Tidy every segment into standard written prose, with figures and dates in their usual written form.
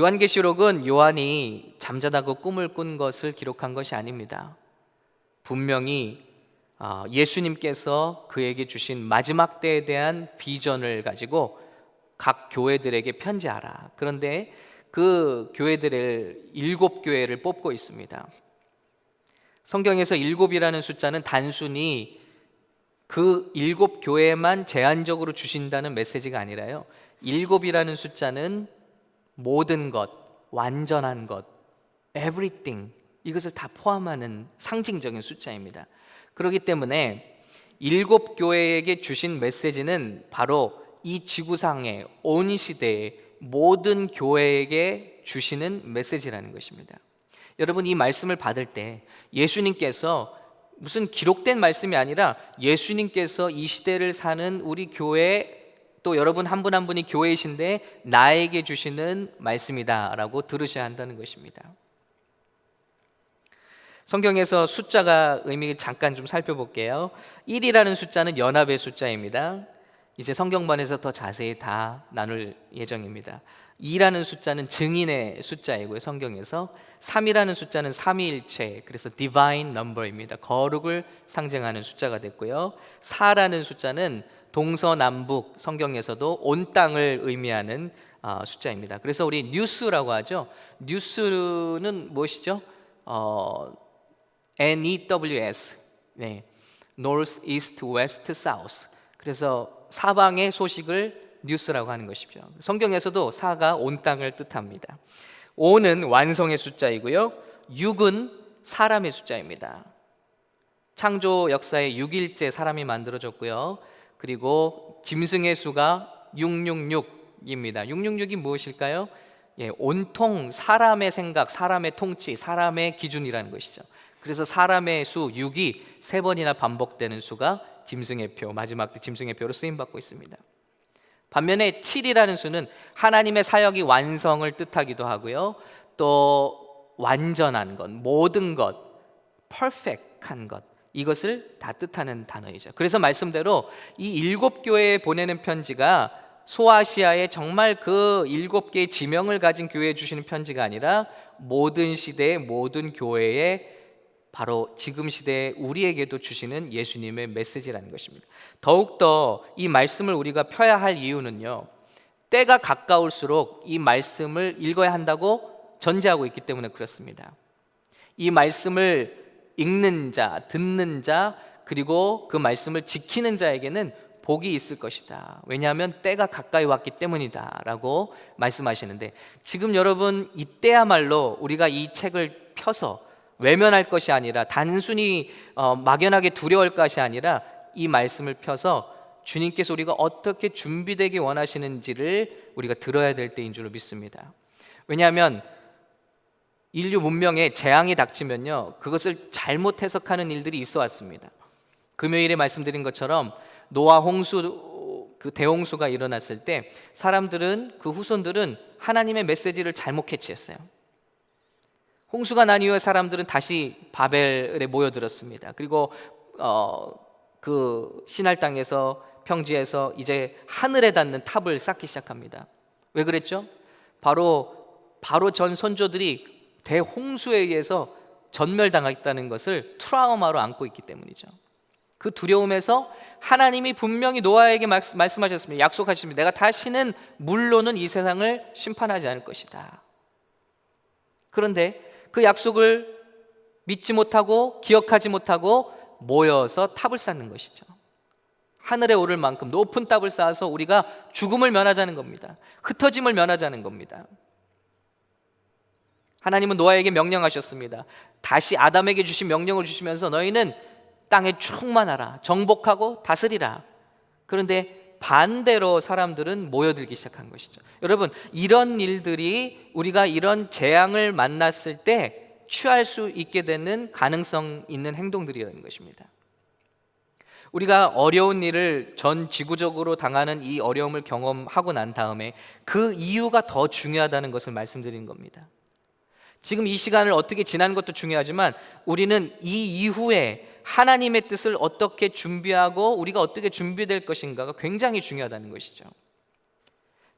요한계시록은 요한이 잠자다가 꿈을 꾼 것을 기록한 것이 아닙니다. 분명히 예수님께서 그에게 주신 마지막 때에 대한 비전을 가지고 각 교회들에게 편지하라. 그런데 그 교회들을 7교회를 뽑고 있습니다. 성경에서 7이라는 숫자는 단순히 그 7교회만 제한적으로 주신다는 메시지가 아니라요, 7이라는 숫자는 모든 것, 완전한 것, everything, 이것을 다 포함하는 상징적인 숫자입니다. 그렇기 때문에 7교회에게 주신 메시지는 바로 이 지구상의 온 시대의 모든 교회에게 주시는 메시지라는 것입니다. 여러분, 이 말씀을 받을 때 예수님께서 무슨 기록된 말씀이 아니라 예수님께서 이 시대를 사는 우리 교회, 또 여러분 한 분 한 분이 교회이신데 나에게 주시는 말씀이다라고 들으셔야 한다는 것입니다. 성경에서 숫자가 의미 잠깐 좀 살펴볼게요. 1이라는 숫자는 연합의 숫자입니다. 이제 성경반에서 더 자세히 다 나눌 예정입니다. 2라는 숫자는 증인의 숫자이고요, 성경에서. 3이라는 숫자는 삼위일체, 그래서 divine number입니다. 거룩을 상징하는 숫자가 됐고요. 4라는 숫자는 동서남북, 성경에서도 온 땅을 의미하는 숫자입니다. 그래서 우리 뉴스라고 하죠. 뉴스는 무엇이죠? NEWS, 네, North, East, West, South. 그래서 사방의 소식을 뉴스라고 하는 것이죠. 성경에서도 4가 온 땅을 뜻합니다. 5는 완성의 숫자이고요, 6은 사람의 숫자입니다. 창조 역사의 6일째 사람이 만들어졌고요, 그리고 짐승의 수가 666입니다. 666이 무엇일까요? 온통 사람의 생각, 사람의 통치, 사람의 기준이라는 것이죠. 그래서 사람의 수 6이 3번이나 반복되는 수가 짐승의 표, 마지막 때 짐승의 표로 쓰임받고 있습니다. 반면에 7이라는 수는 하나님의 사역이 완성을 뜻하기도 하고요, 또 완전한 것, 모든 것, 퍼펙트한 것, 이것을 다 뜻하는 단어이죠. 그래서 말씀대로 이 7교회에 보내는 편지가 소아시아의 정말 그 7개의 지명을 가진 교회에 주시는 편지가 아니라 모든 시대의 모든 교회에, 바로 지금 시대에 우리에게도 주시는 예수님의 메시지라는 것입니다. 더욱더 이 말씀을 우리가 펴야 할 이유는요, 때가 가까울수록 이 말씀을 읽어야 한다고 전제하고 있기 때문에 그렇습니다. 이 말씀을 읽는 자, 듣는 자, 그리고 그 말씀을 지키는 자에게는 복이 있을 것이다. 왜냐하면 때가 가까이 왔기 때문이다 라고 말씀하시는데, 지금 여러분 이때야말로 우리가 이 책을 펴서 외면할 것이 아니라, 단순히 막연하게 두려워할 것이 아니라 이 말씀을 펴서 주님께서 우리가 어떻게 준비되기 원하시는지를 우리가 들어야 될 때인 줄로 믿습니다. 왜냐하면 인류 문명에 재앙이 닥치면요, 그것을 잘못 해석하는 일들이 있어 왔습니다. 금요일에 말씀드린 것처럼 노아 홍수, 그 대홍수가 일어났을 때 사람들은, 그 후손들은 하나님의 메시지를 잘못 캐치했어요. 홍수가 난 이후에 사람들은 다시 바벨에 모여들었습니다. 그리고 그 시날 땅에서, 평지에서 이제 하늘에 닿는 탑을 쌓기 시작합니다. 왜 그랬죠? 바로 전 선조들이 대홍수에 의해서 전멸당했다는 것을 트라우마로 안고 있기 때문이죠. 그 두려움에서 하나님이 분명히 노아에게 말씀하셨습니다. 약속하셨습니다. 내가 다시는 물로는 이 세상을 심판하지 않을 것이다. 그런데 그 약속을 믿지 못하고 기억하지 못하고 모여서 탑을 쌓는 것이죠. 하늘에 오를 만큼 높은 탑을 쌓아서 우리가 죽음을 면하자는 겁니다. 흩어짐을 면하자는 겁니다. 하나님은 노아에게 명령하셨습니다. 다시 아담에게 주신 명령을 주시면서 너희는 땅에 충만하라, 정복하고 다스리라. 그런데 반대로 사람들은 모여들기 시작한 것이죠. 여러분, 이런 일들이 우리가 이런 재앙을 만났을 때 취할 수 있게 되는 가능성 있는 행동들이라는 것입니다. 우리가 어려운 일을 전 지구적으로 당하는 이 어려움을 경험하고 난 다음에 그 이유가 더 중요하다는 것을 말씀드린 겁니다. 지금 이 시간을 어떻게 지나는 것도 중요하지만 우리는 이 이후에 하나님의 뜻을 어떻게 준비하고 우리가 어떻게 준비될 것인가가 굉장히 중요하다는 것이죠.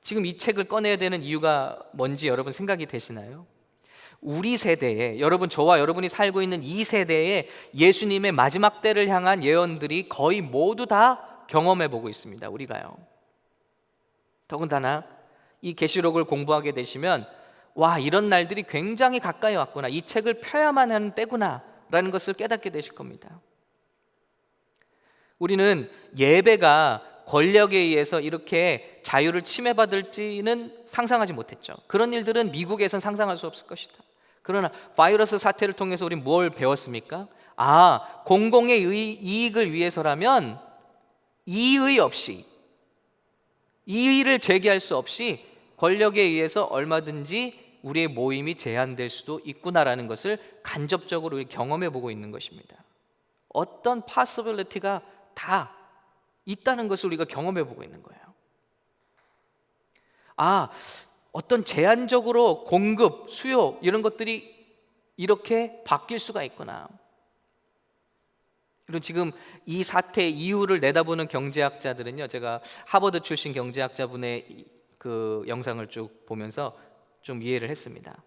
지금 이 책을 꺼내야 되는 이유가 뭔지 여러분 생각이 되시나요? 우리 세대에, 여러분, 저와 여러분이 살고 있는 이 세대에 예수님의 마지막 때를 향한 예언들이 거의 모두 다 경험해 보고 있습니다. 우리가요. 더군다나 이 계시록을 공부하게 되시면 와, 이런 날들이 굉장히 가까이 왔구나, 이 책을 펴야만 하는 때구나 라는 것을 깨닫게 되실 겁니다. 우리는 예배가 권력에 의해서 이렇게 자유를 침해받을지는 상상하지 못했죠. 그런 일들은 미국에선 상상할 수 없을 것이다. 그러나 바이러스 사태를 통해서 우리는 뭘 배웠습니까? 공공의 이익을 위해서라면 이의 없이, 이의를 제기할 수 없이 권력에 의해서 얼마든지 우리의 모임이 제한될 수도 있구나라는 것을 간접적으로 경험해 보고 있는 것입니다. 어떤 possibility가 다 있다는 것을 우리가 경험해 보고 있는 거예요. 어떤 제한적으로 공급, 수요 이런 것들이 이렇게 바뀔 수가 있구나. 그리고 지금 이 사태 이유를 내다보는 경제학자들은요, 제가 하버드 출신 경제학자분의 그 영상을 쭉 보면서 좀 이해를 했습니다.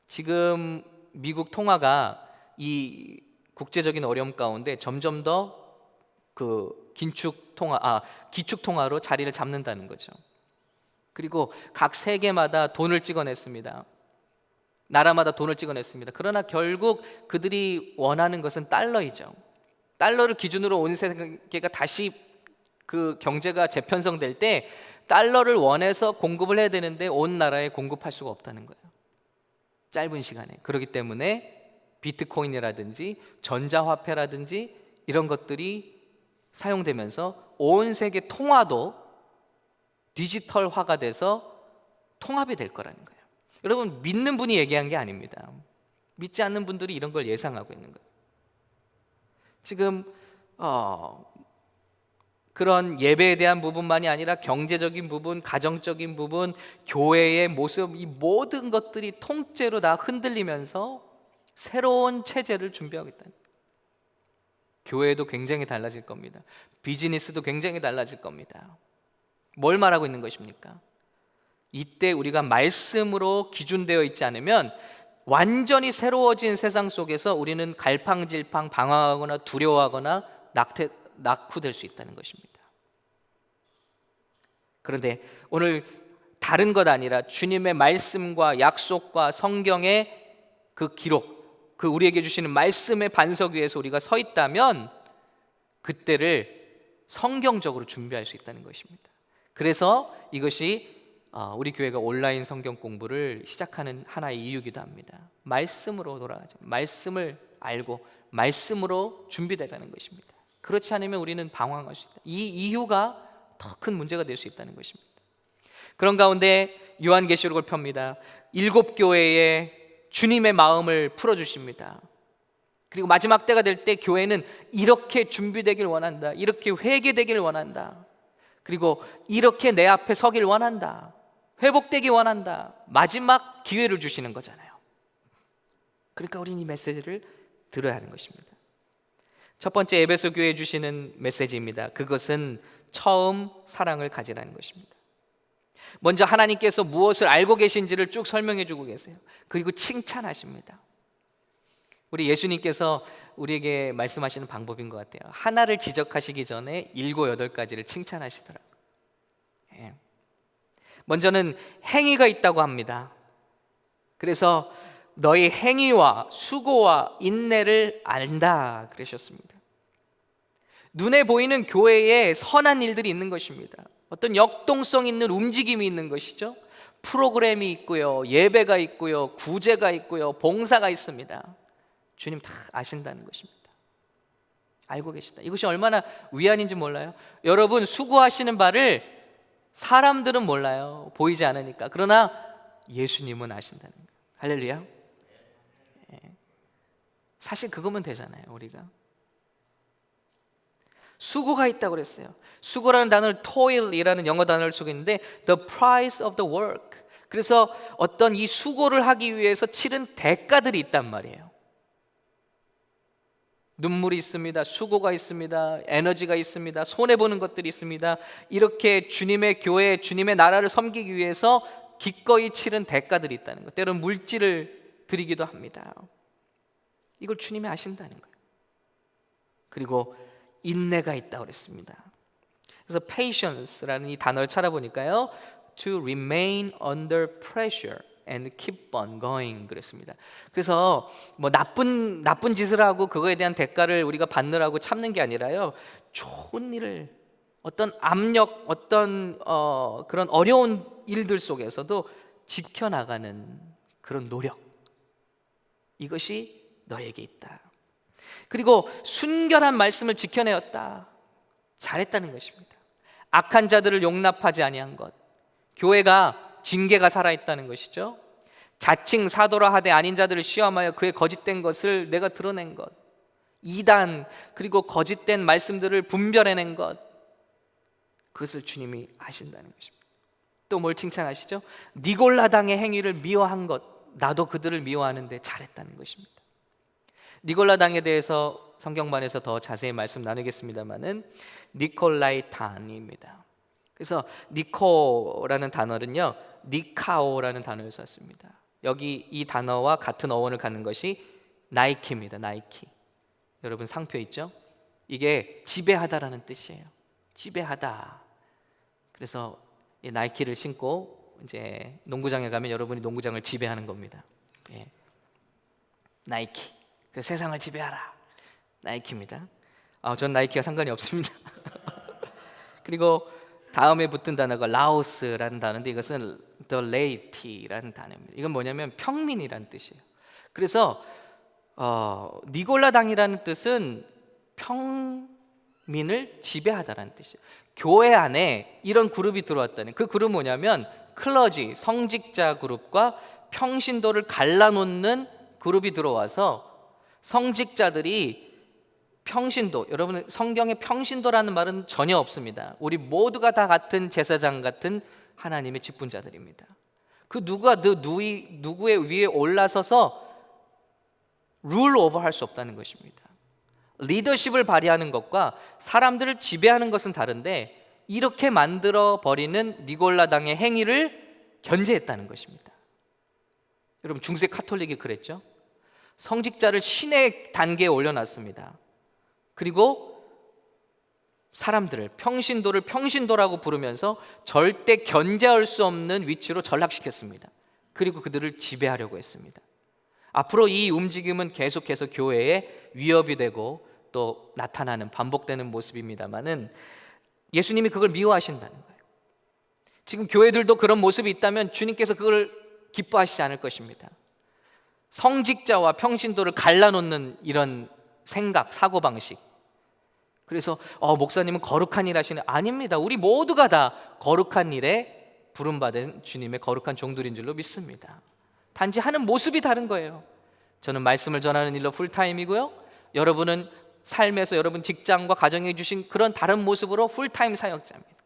지금 미국 통화가 이 국제적인 어려움 가운데 점점 더 그 기축 통화로 자리를 잡는다는 거죠. 그리고 각 세계마다 돈을 찍어냈습니다. 나라마다 돈을 찍어냈습니다. 그러나 결국 그들이 원하는 것은 달러이죠. 달러를 기준으로 온 세계가 다시 그 경제가 재편성될 때 달러를 원해서 공급을 해야 되는데 온 나라에 공급할 수가 없다는 거예요. 짧은 시간에. 그렇기 때문에 비트코인이라든지 전자화폐라든지 이런 것들이 사용되면서 온 세계 통화도 디지털화가 돼서 통합이 될 거라는 거예요. 여러분, 믿는 분이 얘기한 게 아닙니다. 믿지 않는 분들이 이런 걸 예상하고 있는 거예요. 지금 그런 예배에 대한 부분만이 아니라 경제적인 부분, 가정적인 부분, 교회의 모습, 이 모든 것들이 통째로 다 흔들리면서 새로운 체제를 준비하겠다는 거예요. 교회도 굉장히 달라질 겁니다. 비즈니스도 굉장히 달라질 겁니다. 뭘 말하고 있는 것입니까? 이때 우리가 말씀으로 기준되어 있지 않으면 완전히 새로워진 세상 속에서 우리는 갈팡질팡 방황하거나 두려워하거나 낙후될 수 있다는 것입니다. 그런데 오늘 다른 것 아니라 주님의 말씀과 약속과 성경의 그 기록, 그 우리에게 주시는 말씀의 반석 위에서 우리가 서 있다면 그때를 성경적으로 준비할 수 있다는 것입니다. 그래서 이것이 우리 교회가 온라인 성경 공부를 시작하는 하나의 이유이기도 합니다. 말씀으로 돌아가죠. 말씀을 알고 말씀으로 준비되자는 것입니다. 그렇지 않으면 우리는 방황할 수 있다. 이 이유가 더 큰 문제가 될 수 있다는 것입니다. 그런 가운데 요한계시록을 펴니다. 7 교회에 주님의 마음을 풀어주십니다. 그리고 마지막 때가 될 때 교회는 이렇게 준비되길 원한다, 이렇게 회개되길 원한다, 그리고 이렇게 내 앞에 서길 원한다, 회복되기 원한다, 마지막 기회를 주시는 거잖아요. 그러니까 우리는 이 메시지를 들어야 하는 것입니다. 첫 번째, 에베소 교회에 주시는 메시지입니다. 그것은 처음 사랑을 가지라는 것입니다. 먼저 하나님께서 무엇을 알고 계신지를 쭉 설명해 주고 계세요. 그리고 칭찬하십니다. 우리 예수님께서 우리에게 말씀하시는 방법인 것 같아요. 하나를 지적하시기 전에 7, 8가지를 칭찬하시더라고요. 먼저는 행위가 있다고 합니다. 그래서 너희 행위와 수고와 인내를 안다 그러셨습니다. 눈에 보이는 교회에 선한 일들이 있는 것입니다. 어떤 역동성 있는 움직임이 있는 것이죠. 프로그램이 있고요, 예배가 있고요, 구제가 있고요, 봉사가 있습니다. 주님 다 아신다는 것입니다. 알고 계신다. 이것이 얼마나 위안인지 몰라요? 여러분, 수고하시는 바를 사람들은 몰라요. 보이지 않으니까. 그러나 예수님은 아신다는 거예요. 할렐루야. 사실 그거면 되잖아요. 우리가 수고가 있다고 그랬어요. 수고라는 단어를 toil이라는 영어 단어를 쓰고 있는데 the price of the work, 그래서 어떤 이 수고를 하기 위해서 치른 대가들이 있단 말이에요. 눈물이 있습니다. 수고가 있습니다. 에너지가 있습니다. 손해보는 것들이 있습니다. 이렇게 주님의 교회, 주님의 나라를 섬기기 위해서 기꺼이 치른 대가들이 있다는 것, 때로는 물질을 드리기도 합니다. 이걸 주님이 아신다는 거예요. 그리고 인내가 있다고 그랬습니다. 그래서 patience라는 이 단어를 찾아보니까요, to remain under pressure and keep on going 그랬습니다. 그래서 뭐 나쁜 짓을 하고 그거에 대한 대가를 우리가 받느라고 참는 게 아니라요, 좋은 일을, 어떤 압력, 어떤 그런 어려운 일들 속에서도 지켜나가는 그런 노력, 이것이 너에게 있다. 그리고 순결한 말씀을 지켜내었다. 잘했다는 것입니다. 악한 자들을 용납하지 아니한 것, 교회가 징계가 살아있다는 것이죠. 자칭 사도라 하되 아닌 자들을 시험하여 그의 거짓된 것을 내가 드러낸 것, 이단 그리고 거짓된 말씀들을 분별해낸 것, 그것을 주님이 아신다는 것입니다. 또 뭘 칭찬하시죠? 니골라당의 행위를 미워한 것, 나도 그들을 미워하는데 잘했다는 것입니다. 니골라당에 대해서 성경반에서 더 자세히 말씀 나누겠습니다만은 니콜라이탄입니다. 그래서 니코라는 단어는요, 니카오라는 단어를 썼습니다. 여기 이 단어와 같은 어원을 갖는 것이 나이키입니다. 나이키. 여러분 상표 있죠? 이게 지배하다라는 뜻이에요. 지배하다. 그래서 이 나이키를 신고 이제 농구장에 가면 여러분이 농구장을 지배하는 겁니다. 예. 나이키. 그래서 세상을 지배하라. 나이키입니다. 전 나이키와 상관이 없습니다. 그리고 다음에 붙은 단어가 라오스라는 단어인데 이것은 the laity라는 단어입니다. 이건 뭐냐면 평민이라는 뜻이에요. 그래서 니골라당이라는 뜻은 평민을 지배하다라는 뜻이에요. 교회 안에 이런 그룹이 들어왔다는, 그 그룹은 뭐냐면 클러지, 성직자 그룹과 평신도를 갈라놓는 그룹이 들어와서 성직자들이 평신도, 여러분 성경에 평신도라는 말은 전혀 없습니다. 우리 모두가 다 같은 제사장 같은 하나님의 직분자들입니다. 그 누구의 위에 올라서서 룰 오버 할 수 없다는 것입니다. 리더십을 발휘하는 것과 사람들을 지배하는 것은 다른데 이렇게 만들어 버리는 니골라당의 행위를 견제했다는 것입니다. 여러분 중세 카톨릭이 그랬죠. 성직자를 신의 단계에 올려놨습니다. 그리고 사람들을, 평신도를 평신도라고 부르면서 절대 견제할 수 없는 위치로 전락시켰습니다. 그리고 그들을 지배하려고 했습니다. 앞으로 이 움직임은 계속해서 교회에 위협이 되고 또 나타나는, 반복되는 모습입니다만은 예수님이 그걸 미워하신다는 거예요. 지금 교회들도 그런 모습이 있다면 주님께서 그걸 기뻐하시지 않을 것입니다. 성직자와 평신도를 갈라놓는 이런 생각, 사고방식. 그래서 목사님은 거룩한 일 하시는, 아닙니다. 우리 모두가 다 거룩한 일에 부름받은 주님의 거룩한 종들인 줄로 믿습니다. 단지 하는 모습이 다른 거예요. 저는 말씀을 전하는 일로 풀타임이고요, 여러분은 삶에서 여러분 직장과 가정에 주신 그런 다른 모습으로 풀타임 사역자입니다.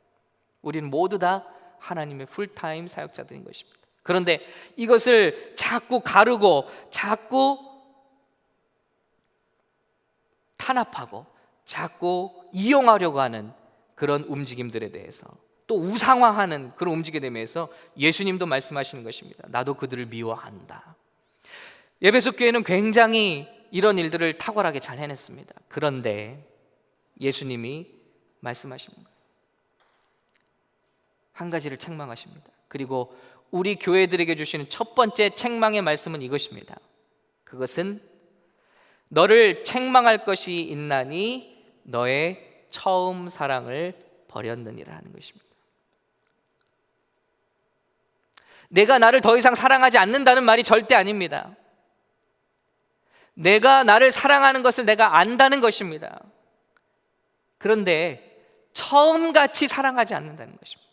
우리는 모두 다 하나님의 풀타임 사역자들인 것입니다. 그런데 이것을 자꾸 가르고 자꾸 탄압하고 자꾸 이용하려고 하는 그런 움직임들에 대해서, 또 우상화하는 그런 움직임에 대해서 예수님도 말씀하시는 것입니다. 나도 그들을 미워한다. 에베소 교회는 굉장히 이런 일들을 탁월하게 잘 해냈습니다. 그런데 예수님이 말씀하시는 거예요. 한 가지를 책망하십니다. 그리고 우리 교회들에게 주시는 첫 번째 책망의 말씀은 이것입니다. 그것은 너를 책망할 것이 있나니 너의 처음 사랑을 버렸느니라 하는 것입니다. 내가 나를 더 이상 사랑하지 않는다는 말이 절대 아닙니다. 내가 나를 사랑하는 것을 내가 안다는 것입니다. 그런데 처음같이 사랑하지 않는다는 것입니다.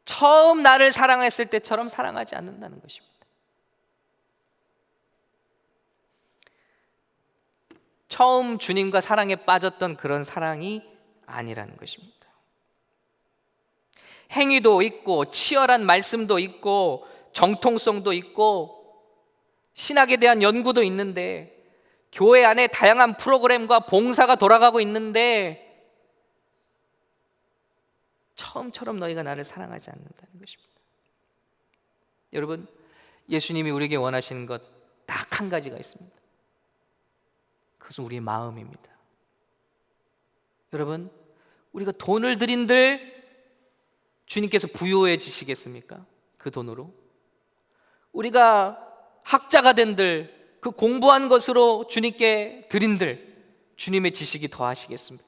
처음 나를 사랑했을 때처럼 사랑하지 않는다는 것입니다. 처음 주님과 사랑에 빠졌던 그런 사랑이 아니라는 것입니다. 행위도 있고 치열한 말씀도 있고 정통성도 있고 신학에 대한 연구도 있는데 교회 안에 다양한 프로그램과 봉사가 돌아가고 있는데 처음처럼 너희가 나를 사랑하지 않는다는 것입니다. 여러분, 예수님이 우리에게 원하시는 것 딱 한 가지가 있습니다. 그것은 우리의 마음입니다. 여러분, 우리가 돈을 들인들 주님께서 부유해지시겠습니까? 그 돈으로? 우리가 학자가 된들 그 공부한 것으로 주님께 드린들 주님의 지식이 더하시겠습니까?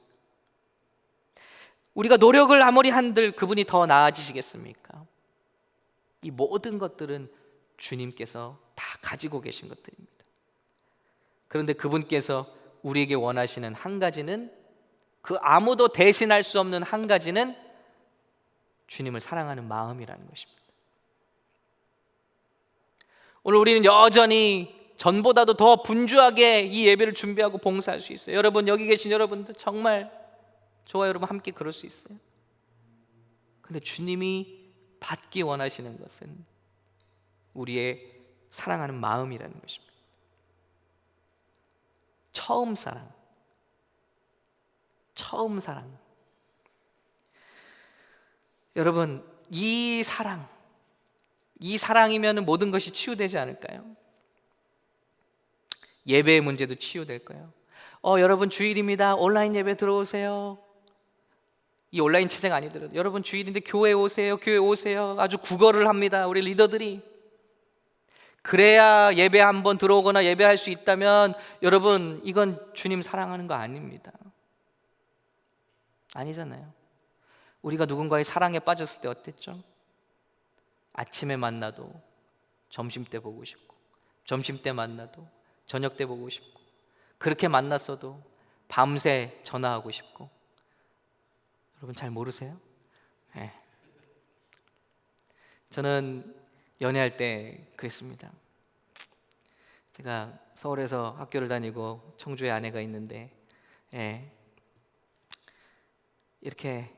우리가 노력을 아무리 한들 그분이 더 나아지시겠습니까? 이 모든 것들은 주님께서 다 가지고 계신 것들입니다. 그런데 그분께서 우리에게 원하시는 한 가지는, 그 아무도 대신할 수 없는 한 가지는 주님을 사랑하는 마음이라는 것입니다. 오늘 우리는 여전히 전보다도 더 분주하게 이 예배를 준비하고 봉사할 수 있어요. 여러분, 여기 계신 여러분들 정말 저와 여러분 함께 그럴 수 있어요. 근데 주님이 받기 원하시는 것은 우리의 사랑하는 마음이라는 것입니다. 처음 사랑. 여러분, 이 사랑이면 모든 것이 치유되지 않을까요? 예배의 문제도 치유될까요? 여러분 주일입니다. 온라인 예배 들어오세요. 이 온라인 체제가 아니더라도 여러분 주일인데 교회 오세요. 아주 구걸을 합니다. 우리 리더들이. 그래야 예배 한번 들어오거나 예배할 수 있다면 여러분, 이건 주님 사랑하는 거 아닙니다. 아니잖아요. 우리가 누군가의 사랑에 빠졌을 때 어땠죠? 아침에 만나도 점심때 보고 싶고, 점심때 만나도 저녁 때 보고 싶고, 그렇게 만났어도 밤새 전화하고 싶고. 여러분 잘 모르세요? 네. 저는 연애할 때 그랬습니다. 제가 서울에서 학교를 다니고 청주에 아내가 있는데, 이렇게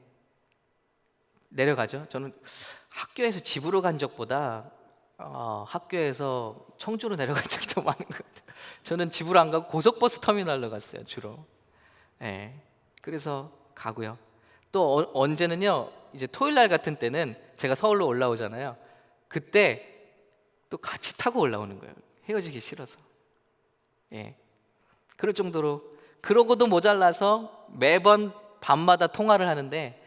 내려가죠. 저는 학교에서 집으로 간 적보다 학교에서 청주로 내려간 적이 더 많은 것 같아요. 저는 집으로 안 가고 고속버스 터미널로 갔어요, 주로. 그래서 가고요. 또 언제는요, 이제 토요일 날 같은 때는 제가 서울로 올라오잖아요. 그때 또 같이 타고 올라오는 거예요. 헤어지기 싫어서. 그럴 정도로. 그러고도 모자라서 매번 밤마다 통화를 하는데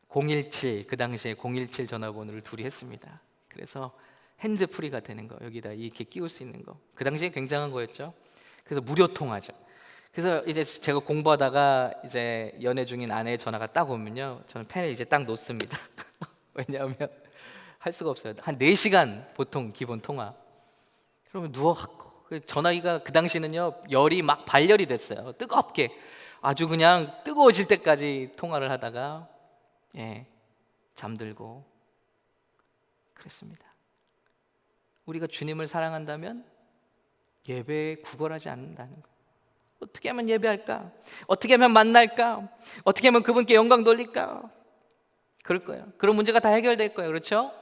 017, 그 당시에 017 전화번호를 둘이 했습니다. 그래서 핸즈프리가 되는 거, 여기다 이렇게 끼울 수 있는 거. 그 당시에 굉장한 거였죠. 그래서 무료 통화죠. 그래서 이제 제가 공부하다가 이제 연애 중인 아내의 전화가 딱 오면요, 저는 펜을 이제 딱 놓습니다. 왜냐하면 할 수가 없어요. 한 4시간 보통 기본 통화. 그러면 누워갖고, 전화기가 그 당시는요 열이 막 발열이 됐어요. 뜨겁게 아주 그냥 뜨거워질 때까지 통화를 하다가 잠들고 그랬습니다. 우리가 주님을 사랑한다면 예배에 구걸하지 않는다는 거예요. 어떻게 하면 예배할까? 어떻게 하면 만날까? 어떻게 하면 그분께 영광 돌릴까? 그럴 거예요. 그런 문제가 다 해결될 거예요. 그렇죠?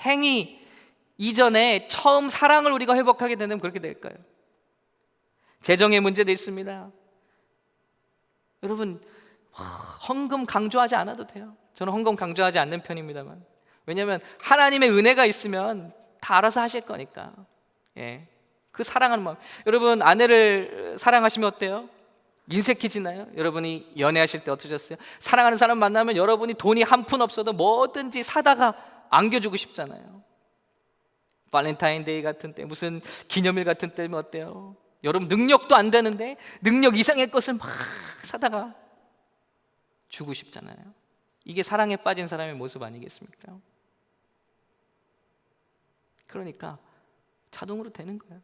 행위 이전에 처음 사랑을 우리가 회복하게 되면 그렇게 될 거예요. 재정의 문제도 있습니다. 여러분, 헌금 강조하지 않아도 돼요. 저는 헌금 강조하지 않는 편입니다만, 왜냐하면 하나님의 은혜가 있으면 다 알아서 하실 거니까. 그 사랑하는 마음. 여러분, 아내를 사랑하시면 어때요? 인색해지나요? 여러분이 연애하실 때 어떠셨어요? 사랑하는 사람 만나면 여러분이 돈이 한 푼 없어도 뭐든지 사다가 안겨주고 싶잖아요. 발렌타인데이 같은 때, 무슨 기념일 같은 때면 어때요? 여러분 능력도 안 되는데 능력 이상의 것을 막 사다가 주고 싶잖아요. 이게 사랑에 빠진 사람의 모습 아니겠습니까? 그러니까 자동으로 되는 거예요.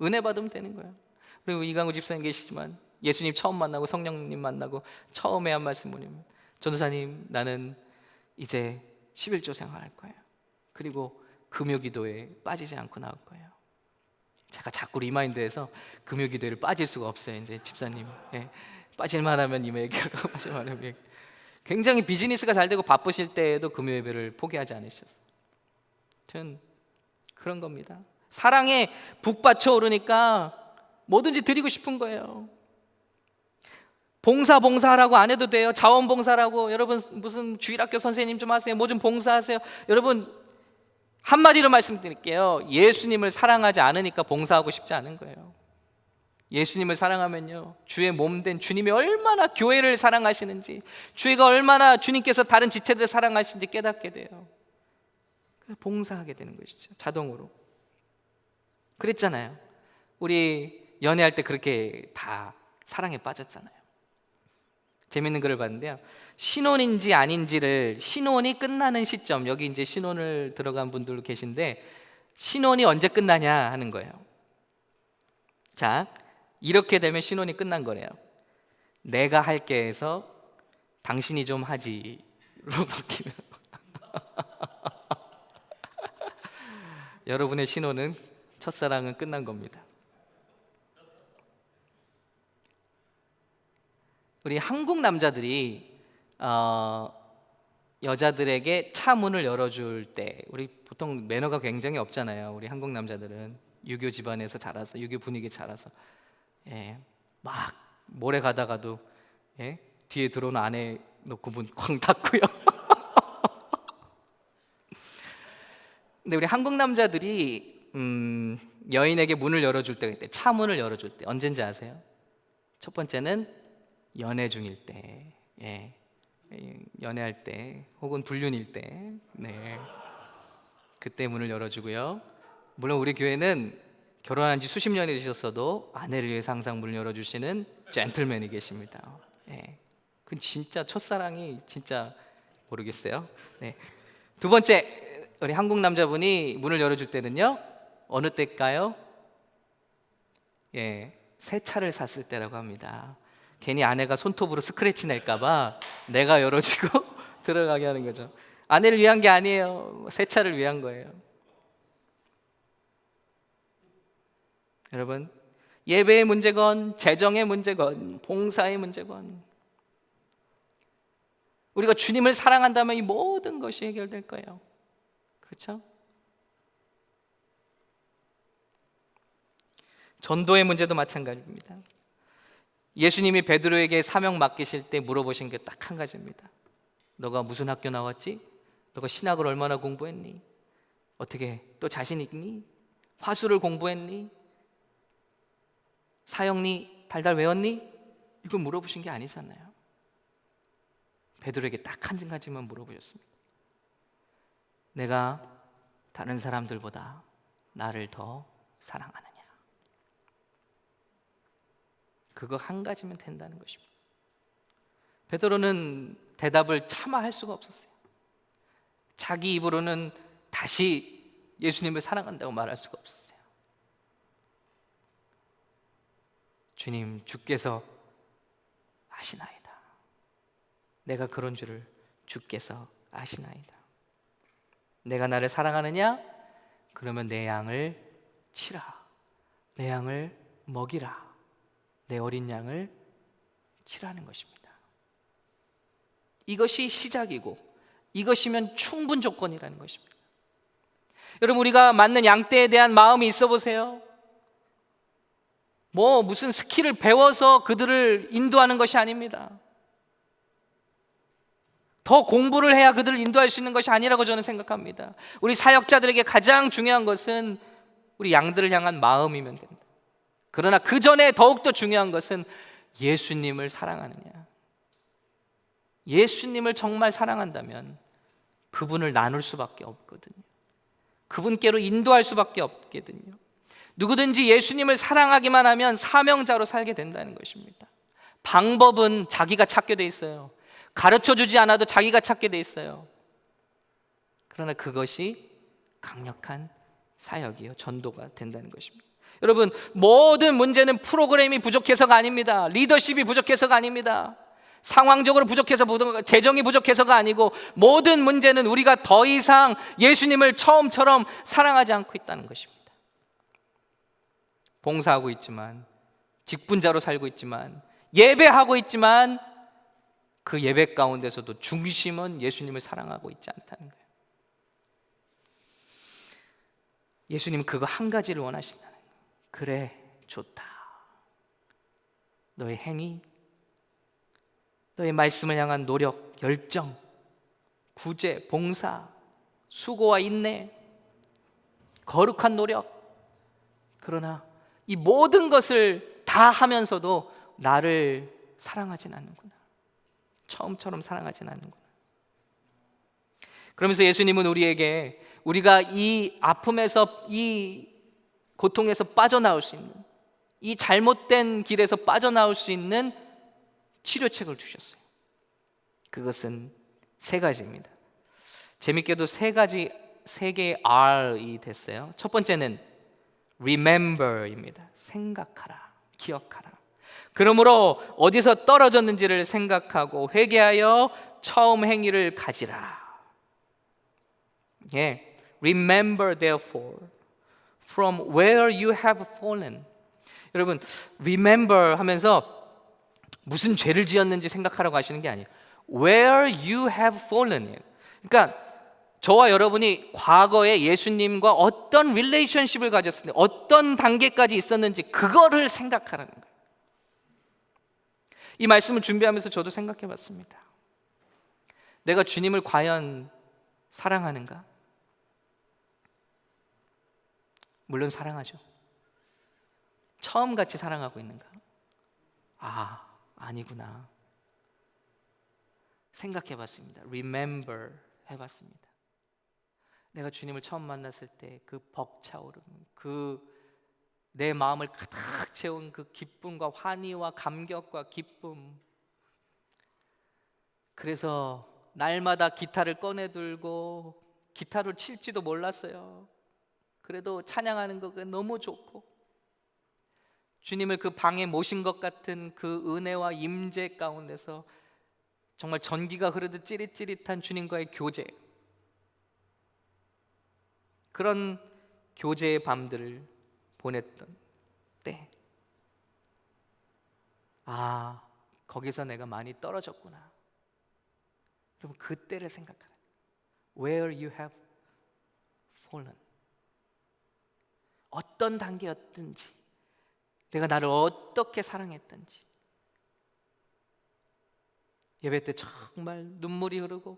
은혜 받으면 되는 거예요. 그리고 이강우 집사님 계시지만 예수님 처음 만나고 성령님 만나고 처음에 한 말씀 뭐냐면, 전도사님, 나는 이제 11조 생활할 거예요. 그리고 금요기도에 빠지지 않고 나올 거예요. 제가 자꾸 리마인드해서 금요기도를 빠질 수가 없어요. 이제 집사님, 빠질만 하면 이메일하고 빠질만 하면. 굉장히 비즈니스가 잘 되고 바쁘실 때에도 금요 예배를 포기하지 않으셨어요. 전 그런 겁니다. 사랑에 북받쳐 오르니까 뭐든지 드리고 싶은 거예요. 봉사하라고 안 해도 돼요. 자원봉사라고. 여러분 무슨 주일학교 선생님 좀 하세요. 뭐 좀 봉사하세요. 여러분 한마디로 말씀드릴게요. 예수님을 사랑하지 않으니까 봉사하고 싶지 않은 거예요. 예수님을 사랑하면요, 주의 몸된 주님이 얼마나 교회를 사랑하시는지, 주가 얼마나 주님께서 다른 지체들을 사랑하시는지 깨닫게 돼요. 그래서 봉사하게 되는 것이죠, 자동으로. 그랬잖아요. 우리 연애할 때 그렇게 다 사랑에 빠졌잖아요. 재밌는 글을 봤는데요, 신혼인지 아닌지를, 신혼이 끝나는 시점, 여기 이제 신혼을 들어간 분들 계신데 신혼이 언제 끝나냐 하는 거예요. 자, 이렇게 되면 신혼이 끝난 거래요. 내가 할게 해서 당신이 좀 하지로 바뀌면 여러분의 신혼은, 첫사랑은 끝난 겁니다. 우리 한국 남자들이 여자들에게 차 문을 열어줄 때, 우리 보통 매너가 굉장히 없잖아요. 우리 한국 남자들은 유교 집안에서 자라서, 유교 분위기에 자라서, 막 모래 가다가도 뒤에 들어온 아내 놓고 문 쾅 닫고요. 근데 우리 한국 남자들이 여인에게 문을 열어줄 때가 있대. 차 문을 열어줄 때 언젠지 아세요? 첫 번째는 연애 중일 때, 연애할 때, 혹은 불륜일 때, 그때 문을 열어주고요. 물론 우리 교회는 결혼한 지 수십 년이 되셨어도 아내를 위해서 항상 문을 열어주시는 젠틀맨이 계십니다. 그건 진짜 첫사랑이 진짜 모르겠어요. 두 번째, 우리 한국 남자분이 문을 열어줄 때는요, 어느 때일까요? 새 차를 샀을 때라고 합니다. 괜히 아내가 손톱으로 스크래치 낼까봐 내가 열어주고 들어가게 하는 거죠. 아내를 위한 게 아니에요. 새 차를 위한 거예요. 여러분, 예배의 문제건 재정의 문제건 봉사의 문제건, 우리가 주님을 사랑한다면 이 모든 것이 해결될 거예요. 그렇죠? 전도의 문제도 마찬가지입니다. 예수님이 베드로에게 사명 맡기실 때 물어보신 게 딱 한 가지입니다. 너가 무슨 학교 나왔지? 너가 신학을 얼마나 공부했니? 어떻게 또 자신 있니? 화술을 공부했니? 사형리 달달 외웠니? 이걸 물어보신 게 아니잖아요. 베드로에게 딱 한 가지만 물어보셨습니다. 내가 다른 사람들보다 나를 더 사랑하느냐? 그거 한 가지면 된다는 것입니다. 베드로는 대답을 차마 할 수가 없었어요. 자기 입으로는 다시 예수님을 사랑한다고 말할 수가 없었어요. 주님, 주께서 아시나이다. 내가 그런 줄을 주께서 아시나이다. 내가 나를 사랑하느냐? 그러면 내 양을 치라. 내 양을 먹이라. 내 어린 양을 치라는 것입니다. 이것이 시작이고 이것이면 충분 조건이라는 것입니다. 여러분, 우리가 맞는 양떼에 대한 마음이 있어 보세요. 무슨 스킬을 배워서 그들을 인도하는 것이 아닙니다. 더 공부를 해야 그들을 인도할 수 있는 것이 아니라고 저는 생각합니다. 우리 사역자들에게 가장 중요한 것은 우리 양들을 향한 마음이면 된다. 그러나 그 전에 더욱더 중요한 것은 예수님을 사랑하느냐. 예수님을 정말 사랑한다면 그분을 나눌 수밖에 없거든요. 그분께로 인도할 수밖에 없거든요. 누구든지 예수님을 사랑하기만 하면 사명자로 살게 된다는 것입니다. 방법은 자기가 찾게 돼 있어요. 가르쳐주지 않아도 자기가 찾게 돼 있어요. 그러나 그것이 강력한 사역이요, 전도가 된다는 것입니다. 여러분, 모든 문제는 프로그램이 부족해서가 아닙니다. 리더십이 부족해서가 아닙니다. 상황적으로 부족해서, 재정이 부족해서가 아니고, 모든 문제는 우리가 더 이상 예수님을 처음처럼 사랑하지 않고 있다는 것입니다. 봉사하고 있지만, 직분자로 살고 있지만, 예배하고 있지만 그 예배 가운데서도 중심은 예수님을 사랑하고 있지 않다는 거예요. 예수님은 그거 한 가지를 원하신다는 거예요. 그래, 좋다. 너의 행위, 너의 말씀을 향한 노력, 열정, 구제, 봉사, 수고와 인내, 거룩한 노력. 그러나 이 모든 것을 다 하면서도 나를 사랑하진 않는구나. 처음처럼 사랑하진 않는구나. 그러면서 예수님은 우리에게 우리가 이 아픔에서, 이 고통에서 빠져나올 수 있는, 이 잘못된 길에서 빠져나올 수 있는 치료책을 주셨어요. 그것은 세 가지입니다. 재밌게도 세 개의 R이 됐어요. 첫 번째는 remember입니다. 생각하라, 기억하라. 그러므로 어디서 떨어졌는지를 생각하고 회개하여 처음 행위를 가지라. 예, remember therefore from where you have fallen. 여러분, remember 하면서 무슨 죄를 지었는지 생각하라고 하시는 게 아니에요. Where you have fallen. 그러니까 저와 여러분이 과거에 예수님과 어떤 릴레이션십을 가졌는지, 어떤 단계까지 있었는지 그거를 생각하라는 거예요. 이 말씀을 준비하면서 저도 생각해 봤습니다. 내가 주님을 과연 사랑하는가? 물론 사랑하죠. 처음같이 사랑하고 있는가? 아니구나. 생각해 봤습니다. Remember 해봤습니다. 내가 주님을 처음 만났을 때 그 벅차오르는, 그 내 마음을 가득 채운 그 기쁨과 환희와 감격과 기쁨. 그래서 날마다 기타를 꺼내 들고 기타를 칠지도 몰랐어요. 그래도 찬양하는 거 너무 좋고, 주님을 그 방에 모신 것 같은 그 은혜와 임재 가운데서 정말 전기가 흐르듯 찌릿찌릿한 주님과의 교제, 그런 교제의 밤들을 보냈던 때, 거기서 내가 많이 떨어졌구나. 여러분, 그때를 생각하라. Where you have fallen. 어떤 단계였든지, 내가 나를 어떻게 사랑했든지. 예배 때 정말 눈물이 흐르고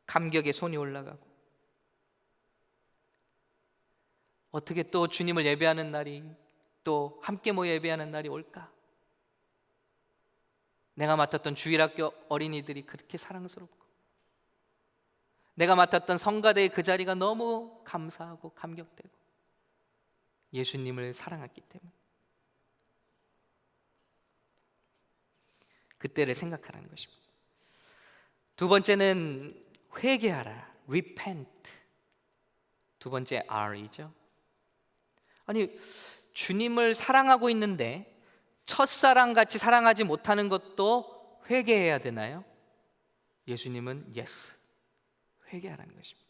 감격에 손이 올라가고, 어떻게 또 주님을 예배하는 날이, 또 함께 모여 예배하는 날이 올까? 내가 맡았던 주일학교 어린이들이 그렇게 사랑스럽고, 내가 맡았던 성가대의 그 자리가 너무 감사하고 감격되고, 예수님을 사랑했기 때문에 그때를 생각하라는 것입니다. 두 번째는 회개하라, repent. 두 번째 R이죠. 아니, 주님을 사랑하고 있는데 첫사랑같이 사랑하지 못하는 것도 회개해야 되나요? 예수님은 yes, 회개하라는 것입니다.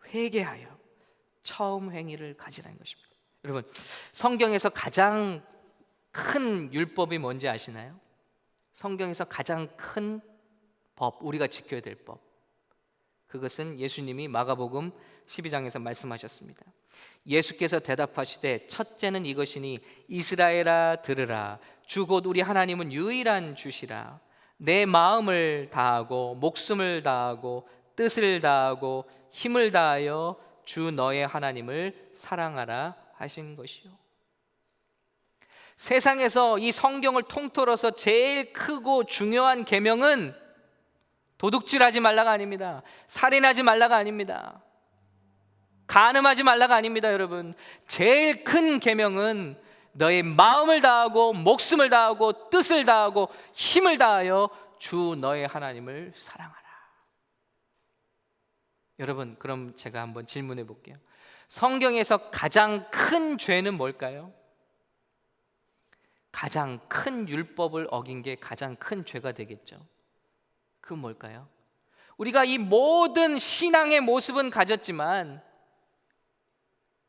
회개하여 처음 행위를 가지라는 것입니다. 여러분, 성경에서 가장 큰 율법이 뭔지 아시나요? 성경에서 가장 큰 법, 우리가 지켜야 될 법, 그것은 예수님이 마가복음 12장에서 말씀하셨습니다. 예수께서 대답하시되 첫째는 이것이니 이스라엘아 들으라. 주 곧 우리 하나님은 유일한 주시라. 내 마음을 다하고 목숨을 다하고 뜻을 다하고 힘을 다하여 주 너의 하나님을 사랑하라 하신 것이요. 세상에서 이 성경을 통틀어서 제일 크고 중요한 계명은 도둑질하지 말라가 아닙니다. 살인하지 말라가 아닙니다. 간음하지 말라가 아닙니다. 여러분, 제일 큰 계명은 너의 마음을 다하고 목숨을 다하고 뜻을 다하고 힘을 다하여 주 너의 하나님을 사랑하라. 여러분, 그럼 제가 한번 질문해 볼게요. 성경에서 가장 큰 죄는 뭘까요? 가장 큰 율법을 어긴 게 가장 큰 죄가 되겠죠. 그건 뭘까요? 우리가 이 모든 신앙의 모습은 가졌지만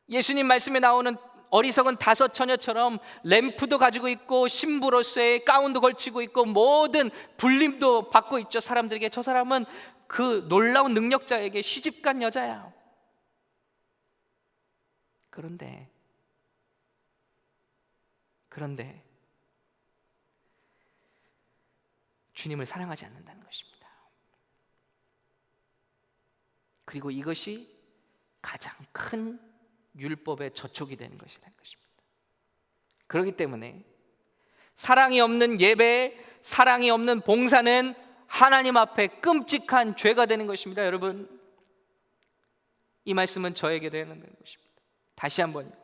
예수님 말씀에 나오는 어리석은 다섯 처녀처럼 램프도 가지고 있고 신부로서의 가운도 걸치고 있고 모든 불림도 받고 있죠. 사람들에게. 저 사람은 그 놀라운 능력자에게 시집간 여자야. 그런데 그런데 주님을 사랑하지 않는다는 것입니다. 그리고 이것이 가장 큰 율법의 저촉이 되는 것이라는 것입니다. 그렇기 때문에 사랑이 없는 예배, 사랑이 없는 봉사는 하나님 앞에 끔찍한 죄가 되는 것입니다. 여러분, 이 말씀은 저에게도 해당되는 것입니다. 다시 한번,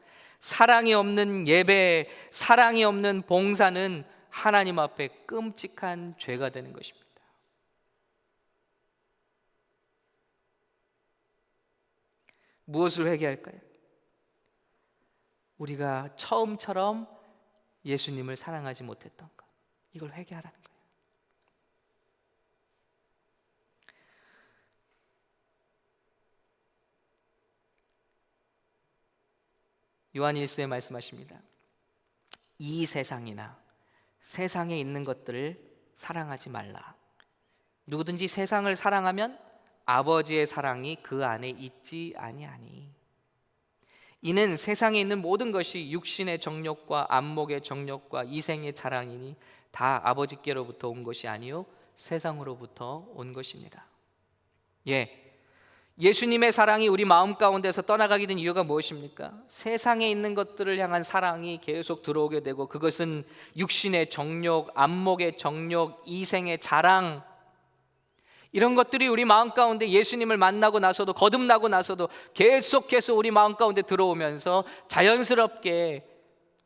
사랑이 없는 예배, 사랑이 없는 봉사는 하나님 앞에 끔찍한 죄가 되는 것입니다. 무엇을 회개할까요? 우리가 처음처럼 예수님을 사랑하지 못했던 것, 이걸 회개하라는 거예요. 요한 1서에 말씀하십니다. 이 세상이나 세상에 있는 것들을 사랑하지 말라. 누구든지 세상을 사랑하면 아버지의 사랑이 그 안에 있지 아니하니. 이는 세상에 있는 모든 것이 육신의 정욕과 안목의 정욕과 이생의 자랑이니 다 아버지께로부터 온 것이 아니요 세상으로부터 온 것입니다. 예수님의 사랑이 우리 마음 가운데서 떠나가게 된 이유가 무엇입니까? 세상에 있는 것들을 향한 사랑이 계속 들어오게 되고, 그것은 육신의 정욕, 안목의 정욕, 이생의 자랑, 이런 것들이 우리 마음 가운데 예수님을 만나고 나서도, 거듭나고 나서도 계속해서 우리 마음 가운데 들어오면서 자연스럽게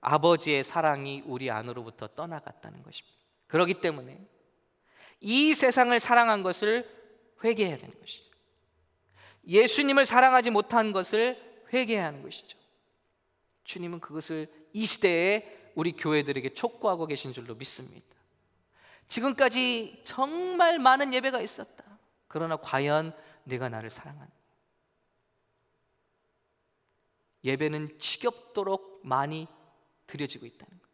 아버지의 사랑이 우리 안으로부터 떠나갔다는 것입니다. 그렇기 때문에 이 세상을 사랑한 것을 회개해야 되는 것이죠. 예수님을 사랑하지 못한 것을 회개해야 하는 것이죠. 주님은 그것을 이 시대에 우리 교회들에게 촉구하고 계신 줄로 믿습니다. 지금까지 정말 많은 예배가 있었다. 그러나 과연 내가 나를 사랑하는? 예배는 지겹도록 많이 드려지고 있다는 것.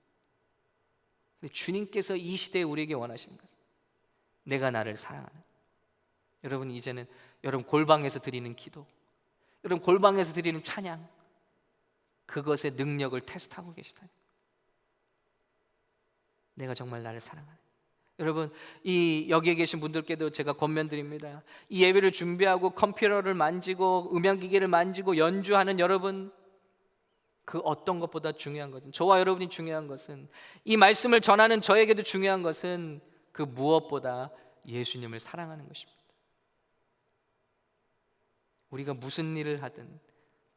근데 주님께서 이 시대에 우리에게 원하시는 것은 내가 나를 사랑하는. 여러분, 이제는 여러분 골방에서 드리는 기도, 여러분 골방에서 드리는 찬양, 그것의 능력을 테스트하고 계시다. 내가 정말 나를 사랑하는. 여러분, 이 여기에 계신 분들께도 제가 권면드립니다. 이 예배를 준비하고 컴퓨터를 만지고 음향기기를 만지고 연주하는 여러분, 그 어떤 것보다 중요한 것은, 저와 여러분이 중요한 것은, 이 말씀을 전하는 저에게도 중요한 것은 그 무엇보다 예수님을 사랑하는 것입니다. 우리가 무슨 일을 하든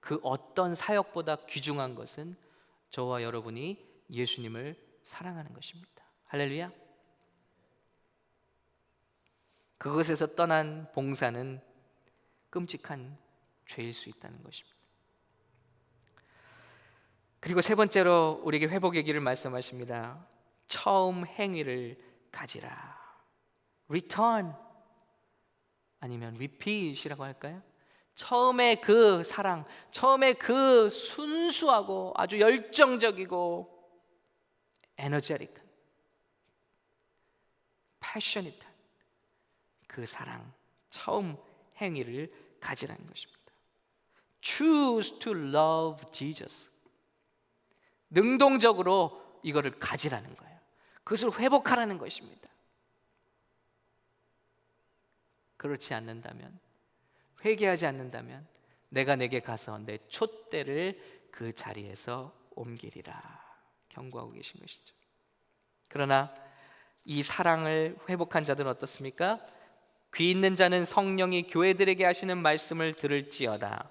그 어떤 사역보다 귀중한 것은 저와 여러분이 예수님을 사랑하는 것입니다. 할렐루야. 그것에서 떠난 봉사는 끔찍한 죄일 수 있다는 것입니다. 그리고 세 번째로 우리에게 회복의 길을 말씀하십니다. 처음 행위를 가지라. Return 아니면 repeat이라고 할까요? 처음에 그 사랑, 처음에 그 순수하고 아주 열정적이고 에너제틱한, 패셔닛한 그 사랑, 처음 행위를 가지라는 것입니다. Choose to love Jesus. 능동적으로 이거를 가지라는 거예요. 그것을 회복하라는 것입니다. 그렇지 않는다면, 회개하지 않는다면 내가 내게 가서 내 촛대를 그 자리에서 옮기리라 경고하고 계신 것이죠. 그러나 이 사랑을 회복한 자들은 어떻습니까? 귀 있는 자는 성령이 교회들에게 하시는 말씀을 들을지어다.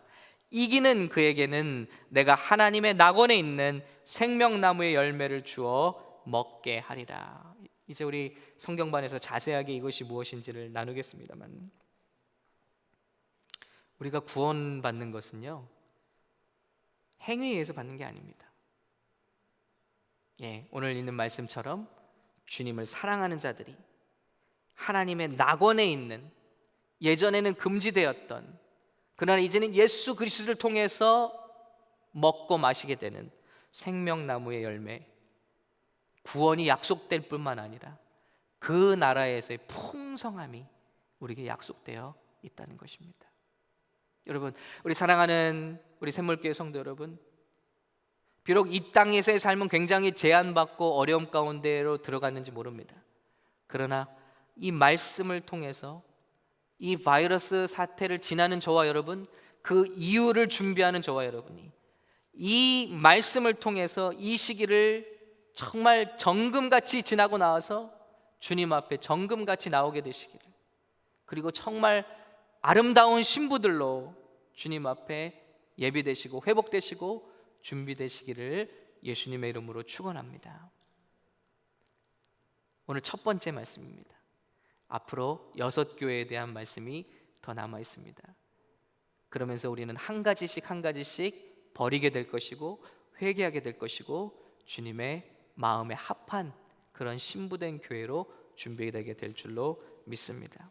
이기는 그에게는 내가 하나님의 낙원에 있는 생명나무의 열매를 주어 먹게 하리라. 이제 우리 성경반에서 자세하게 이것이 무엇인지를 나누겠습니다만, 우리가 구원받는 것은요, 행위에 의해서 받는 게 아닙니다. 오늘 있는 말씀처럼 주님을 사랑하는 자들이 하나님의 낙원에 있는, 예전에는 금지되었던, 그러나 이제는 예수 그리스도를 통해서 먹고 마시게 되는 생명나무의 열매, 구원이 약속될 뿐만 아니라 그 나라에서의 풍성함이 우리에게 약속되어 있다는 것입니다. 여러분, 우리 사랑하는 우리 샘물교회 성도 여러분, 비록 이 땅에서의 삶은 굉장히 제한받고 어려움 가운데로 들어갔는지 모릅니다. 그러나 이 말씀을 통해서 이 바이러스 사태를 지나는 저와 여러분, 그 이유를 준비하는 저와 여러분이 이 말씀을 통해서 이 시기를 정말 정금같이 지나고 나와서 주님 앞에 정금같이 나오게 되시기를, 그리고 정말 아름다운 신부들로 주님 앞에 예비되시고 회복되시고 준비되시기를 예수님의 이름으로 축원합니다. 오늘 첫 번째 말씀입니다. 앞으로 6교회에 대한 말씀이 더 남아 있습니다. 그러면서 우리는 한 가지씩 버리게 될 것이고 회개하게 될 것이고 주님의 마음에 합한 그런 신부된 교회로 준비되게 될 줄로 믿습니다.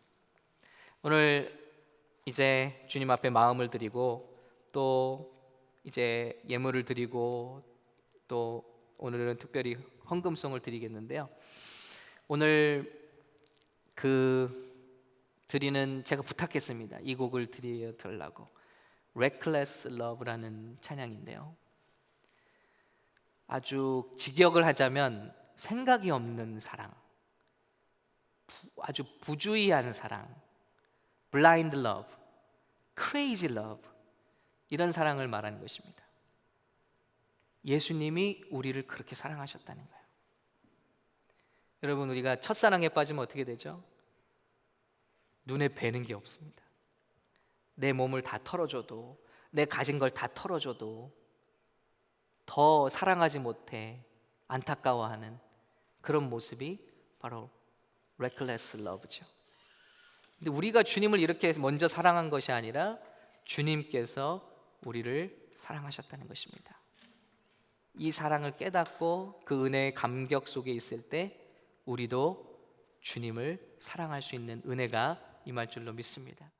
오늘 이제 주님 앞에 마음을 드리고 또 이제 예물을 드리고 또 오늘은 특별히 헌금송을 드리겠는데요. 오늘 제가 부탁했습니다. 이 곡을 드리려고. Reckless Love라는 찬양인데요. 아주 직역을 하자면 생각이 없는 사랑, 아주 부주의한 사랑, Blind Love, Crazy Love, 이런 사랑을 말하는 것입니다. 예수님이 우리를 그렇게 사랑하셨다는 거예요. 여러분, 우리가 첫사랑에 빠지면 어떻게 되죠? 눈에 뵈는 게 없습니다. 내 몸을 다 털어줘도, 내 가진 걸 다 털어줘도 더 사랑하지 못해 안타까워하는 그런 모습이 바로 reckless love죠. 근데 우리가 주님을 이렇게 먼저 사랑한 것이 아니라 주님께서 우리를 사랑하셨다는 것입니다. 이 사랑을 깨닫고 그 은혜의 감격 속에 있을 때 우리도 주님을 사랑할 수 있는 은혜가 임할 줄로 믿습니다.